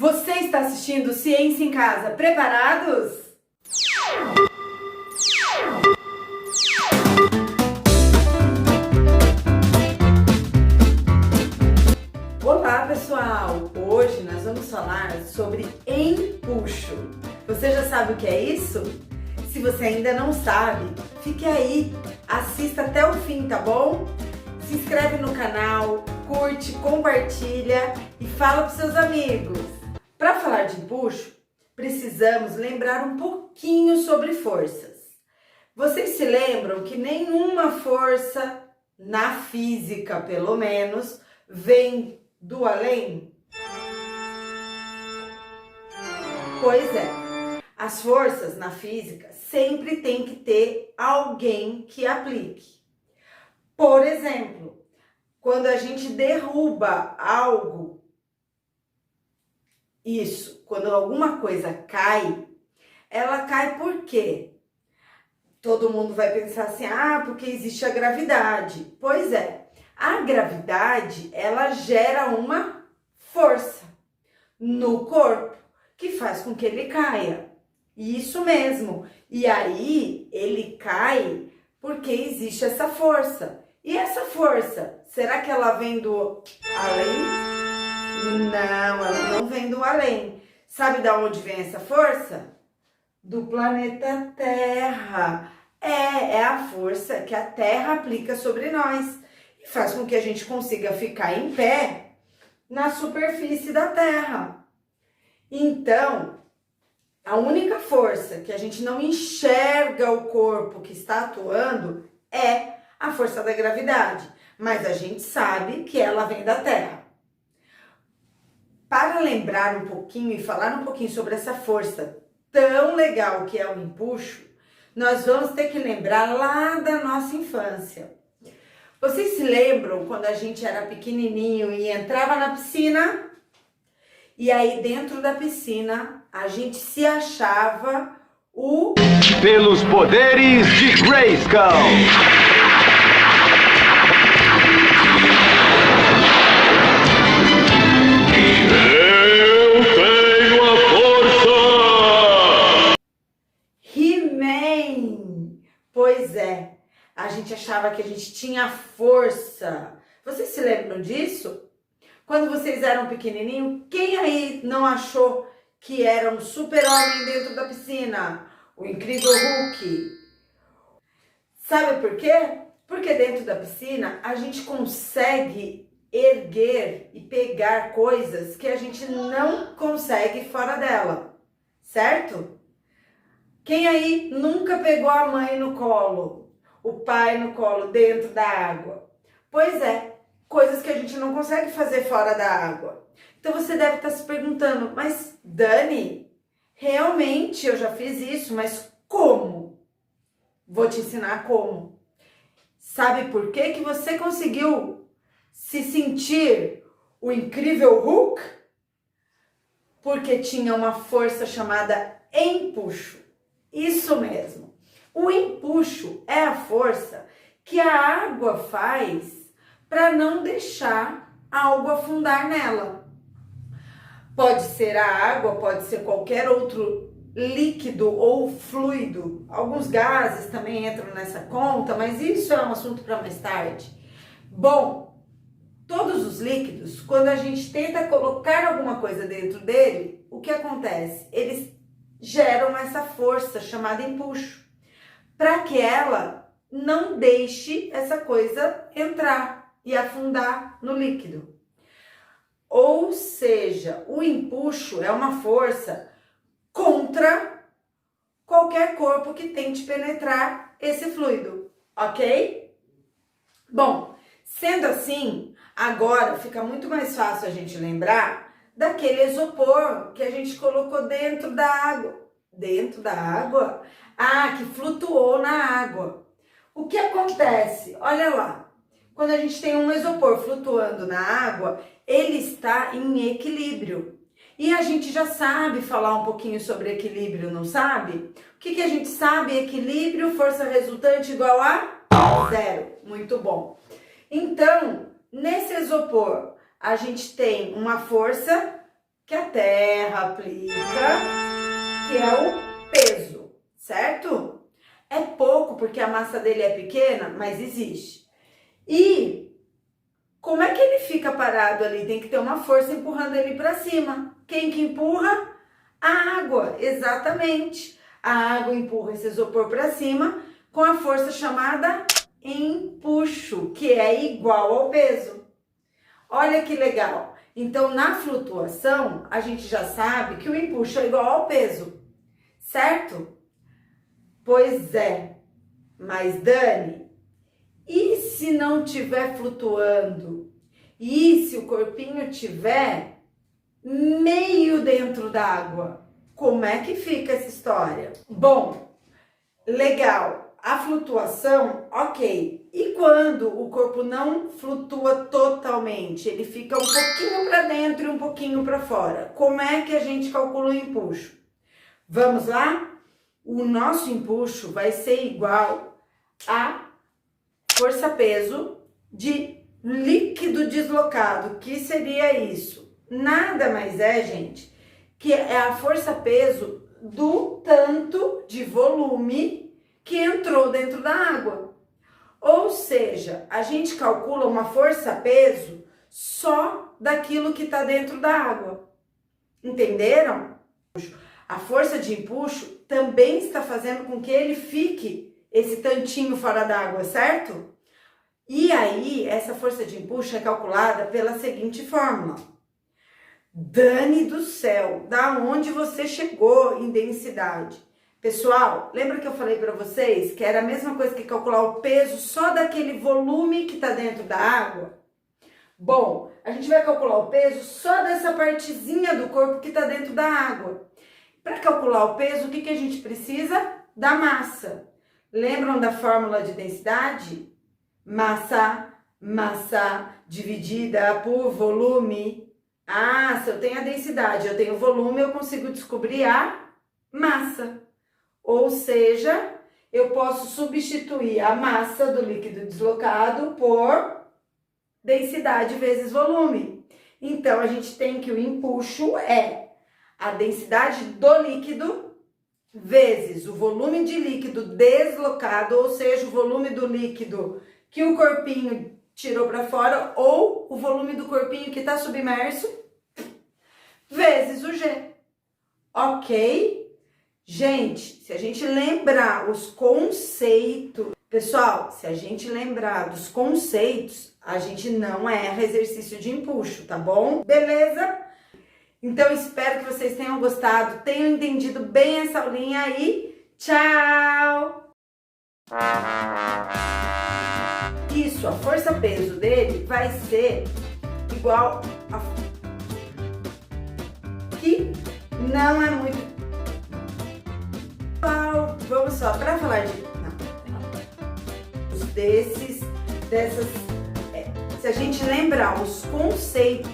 Você está assistindo Ciência em Casa. Preparados? Olá, pessoal! Hoje nós vamos falar sobre empuxo. Você já sabe o que é isso? Se você ainda não sabe, fique aí, assista até o fim, tá bom? Se inscreve no canal, curte, compartilha e fala para seus amigos. Para falar de empuxo, precisamos lembrar um pouquinho sobre forças. Vocês se lembram que nenhuma força, na física pelo menos, vem do além? Pois é, as forças na física sempre tem que ter alguém que aplique. Por exemplo, quando a gente derruba algo, quando alguma coisa cai, ela cai por quê? Todo mundo vai pensar assim, porque existe a gravidade. Pois é, a gravidade, ela gera uma força no corpo que faz com que ele caia. Isso mesmo. E aí, ele cai porque existe essa força. E essa força, será que ela vem do além? Não, ela não vem do além. Sabe de onde vem essa força? Do planeta Terra. É a força que a Terra aplica sobre nós e faz com que a gente consiga ficar em pé na superfície da Terra. Então, a única força que a gente não enxerga o corpo que está atuando é a força da gravidade, mas a gente sabe que ela vem da Terra. Para lembrar um pouquinho e falar um pouquinho sobre essa força tão legal que é o empuxo, nós vamos ter que lembrar lá da nossa infância. Vocês se lembram quando a gente era pequenininho e entrava na piscina? E aí dentro da piscina a gente se achava pelos poderes de Grayskull. Pois é, a gente achava que a gente tinha força. Vocês se lembram disso? Quando vocês eram pequenininhos, quem aí não achou que era um super-homem dentro da piscina? O incrível Hulk. Sabe por quê? Porque dentro da piscina a gente consegue erguer e pegar coisas que a gente não consegue fora dela, certo? Quem aí nunca pegou a mãe no colo, o pai no colo dentro da água? Pois é, coisas que a gente não consegue fazer fora da água. Então você deve estar se perguntando, mas Dani, realmente eu já fiz isso, mas como? Vou te ensinar como. Sabe por que que você conseguiu se sentir o incrível Hulk? Porque tinha uma força chamada empuxo. Isso mesmo. O empuxo é a força que a água faz para não deixar algo afundar nela. Pode ser a água, pode ser qualquer outro líquido ou fluido. Alguns gases também entram nessa conta, mas isso é um assunto para mais tarde. Bom, todos os líquidos, quando a gente tenta colocar alguma coisa dentro dele, o que acontece? Eles geram essa força chamada empuxo, para que ela não deixe essa coisa entrar e afundar no líquido. Ou seja, o empuxo é uma força contra qualquer corpo que tente penetrar esse fluido, ok? Bom, sendo assim, agora fica muito mais fácil a gente lembrar daquele isopor que a gente colocou dentro da água. Dentro da água? Que flutuou na água. O que acontece? Olha lá. Quando a gente tem um isopor flutuando na água, ele está em equilíbrio. E a gente já sabe falar um pouquinho sobre equilíbrio, não sabe? O que a gente sabe? Equilíbrio, força resultante igual a zero. Muito bom. Então, nesse isopor, a gente tem uma força que a Terra aplica, que é o peso, certo? É pouco porque a massa dele é pequena, mas existe. E como é que ele fica parado ali? Tem que ter uma força empurrando ele para cima. Quem que empurra? A água, exatamente. A água empurra esse isopor para cima com a força chamada empuxo, que é igual ao peso. Olha que legal. Então, na flutuação, a gente já sabe que o empuxo é igual ao peso, certo? Pois é. Mas, Dani, e se não estiver flutuando? E se o corpinho estiver meio dentro d'água? Como é que fica essa história? Bom, legal. A flutuação, ok. E quando o corpo não flutua totalmente? Ele fica um pouquinho para dentro e um pouquinho para fora. Como é que a gente calcula o empuxo? Vamos lá? O nosso empuxo vai ser igual a força-peso de líquido deslocado. Que seria isso? Nada mais é, gente, que é a força-peso do tanto de volume que entrou dentro da água. Ou seja, a gente calcula uma força-peso só daquilo que está dentro da água. Entenderam? A força de empuxo também está fazendo com que ele fique esse tantinho fora d'água, certo? E aí, essa força de empuxo é calculada pela seguinte fórmula. Dani do céu, da onde você chegou em densidade? Pessoal, lembra que eu falei para vocês que era a mesma coisa que calcular o peso só daquele volume que está dentro da água? Bom, a gente vai calcular o peso só dessa partezinha do corpo que está dentro da água. Para calcular o peso, o que a gente precisa? Da massa. Lembram da fórmula de densidade? Massa dividida por volume. Ah, se eu tenho a densidade, eu tenho o volume, eu consigo descobrir a massa. Ou seja, eu posso substituir a massa do líquido deslocado por densidade vezes volume. Então, a gente tem que o empuxo é a densidade do líquido vezes o volume de líquido deslocado, ou seja, o volume do líquido que o corpinho tirou para fora, ou o volume do corpinho que está submerso, vezes o G. Ok? Gente, se a gente lembrar os conceitos... Pessoal, se a gente lembrar dos conceitos, a gente não erra exercício de empuxo, tá bom? Beleza? Então, espero que vocês tenham gostado, tenham entendido bem essa aulinha aí. Tchau! Isso, a força-peso dele vai ser igual a... que não é muito... Vamos só, para falar de... dessas... se a gente lembrar os conceitos